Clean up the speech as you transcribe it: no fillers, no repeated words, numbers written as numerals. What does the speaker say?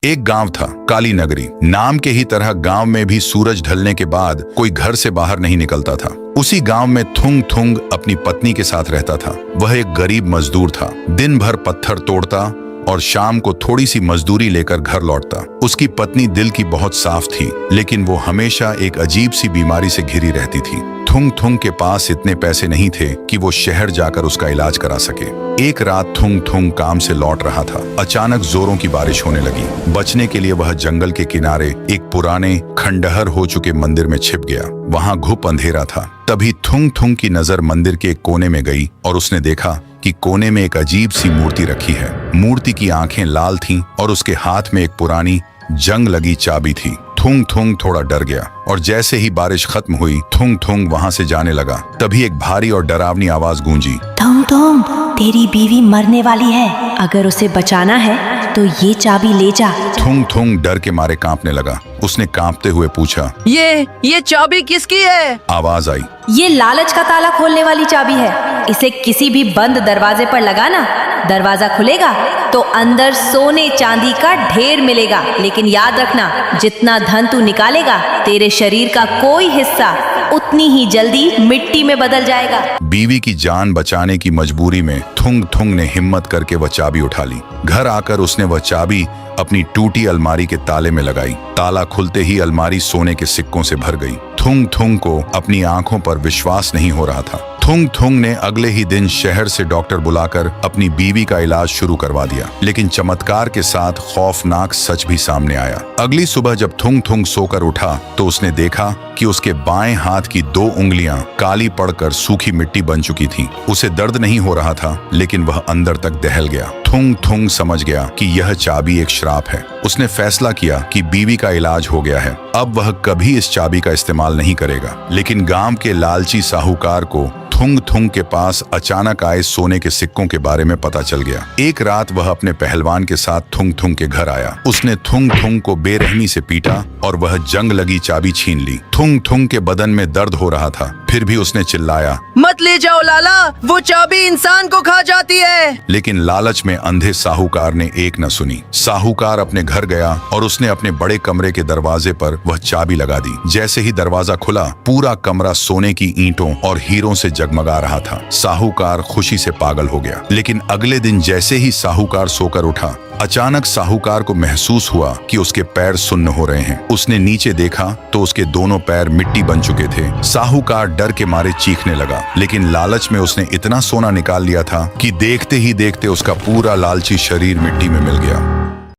एक गांव था, काली नगरी। नाम के ही तरह गांव में भी सूरज ढलने के बाद कोई घर से बाहर नहीं निकलता था। उसी गांव में थुंग थुंग अपनी पत्नी के साथ रहता था। वह एक गरीब मजदूर था। दिन भर पत्थर तोड़ता और शाम को थोड़ी सी मजदूरी लेकर घर लौटता। उसकी पत्नी दिल की बहुत साफ थी, लेकिन वो हमेशा एक अजीब सी बीमारी से घिरी रहती थी। थुंग थुंग के पास इतने पैसे नहीं थे कि वो शहर जाकर उसका इलाज करा सके। एक रात थुंग थुंग काम से लौट रहा था। अचानक जोरों की बारिश होने लगी। बचने के लिए वह जंगल के किनारे एक पुराने खंडहर हो चुके मंदिर में छिप गया। वहां घुप अंधेरा था। तभी थुंग थुंग की नजर मंदिर के एक कोने में गई और उसने देखा कि कोने में एक अजीब सी मूर्ति रखी है। मूर्ति की आंखें लाल थीं और उसके हाथ में एक पुरानी जंग लगी चाबी थी। थुंग थुंग थोड़ा डर गया और जैसे ही बारिश खत्म हुई, थुंग थुंग वहां से जाने लगा। तभी एक भारी और डरावनी आवाज गूंजी, थुंग थुंग, तेरी बीवी मरने वाली है। अगर उसे बचाना है तो ये चाबी ले जा। थुंग थुंग डर के मारे कांपने लगा। उसने कांपते हुए पूछा, ये चाबी किसकी है? आवाज आई, ये लालच का ताला खोलने वाली चाबी है। इसे किसी भी बंद दरवाजे पर लगाना, दरवाजा खुलेगा तो अंदर सोने चांदी का ढेर मिलेगा। लेकिन याद रखना, जितना धन तू निकालेगा, तेरे शरीर का कोई हिस्सा उतनी ही जल्दी मिट्टी में बदल जाएगा। बीवी की जान बचाने की मजबूरी में थुंग थुंग ने हिम्मत करके वह चाबी उठा ली। घर आकर उसने वह चाबी अपनी टूटी अलमारी के ताले में लगाई। ताला खुलते ही अलमारी सोने के सिक्कों से भर गई। थुंग थुंग को अपनी आंखों पर विश्वास नहीं हो रहा था। थुंग थुंग ने अगले ही दिन शहर से डॉक्टर बुलाकर अपनी बीवी का इलाज शुरू करवा दिया। लेकिन चमत्कार के साथ खौफनाक सच भी सामने आया। अगली सुबह जब थुंग थुंग सोकर उठा तो उसने देखा कि उसके बाएं हाथ की 2 उंगलियां काली पड़कर सूखी मिट्टी बन चुकी थीं। उसे दर्द नहीं हो रहा था, लेकिन वह अंदर तक दहल गया। थुंग थुंग समझ गया कि यह चाबी एक श्राप है। उसने फैसला किया कि बीवी का इलाज हो गया है, अब वह कभी इस चाबी का इस्तेमाल नहीं करेगा। लेकिन गांव के लालची साहूकार को थुंग थुंग के पास अचानक आए सोने के सिक्कों के बारे में पता चल गया। एक रात वह अपने पहलवान के साथ थुंग थुंग के घर आया। उसने थुंग थुंग को बेरहमी से पीटा और वह जंग लगी चाबी छीन ली। थुंग थुंग के बदन में दर्द हो रहा था, फिर भी उसने चिल्लाया, मत ले जाओ लाला, वो चाबी इंसान को खा जाती है। लेकिन लालच में अंधे साहूकार ने एक न सुनी। साहूकार अपने घर गया और उसने अपने बड़े कमरे के दरवाजे पर वह चाबी लगा दी। जैसे ही दरवाजा खुला, पूरा कमरा सोने की ईंटों और हीरों से जगमगा रहा था। साहूकार खुशी से पागल हो गया। लेकिन अगले दिन जैसे ही साहूकार सोकर उठा, अचानक साहूकार को महसूस हुआ कि उसके पैर सुन्न हो रहे हैं। उसने नीचे देखा तो उसके दोनों पैर मिट्टी बन चुके थे। साहूकार डर के मारे चीखने लगा, लेकिन लालच में उसने इतना सोना निकाल लिया था कि देखते ही देखते उसका पूरा लालची शरीर मिट्टी में मिल गया।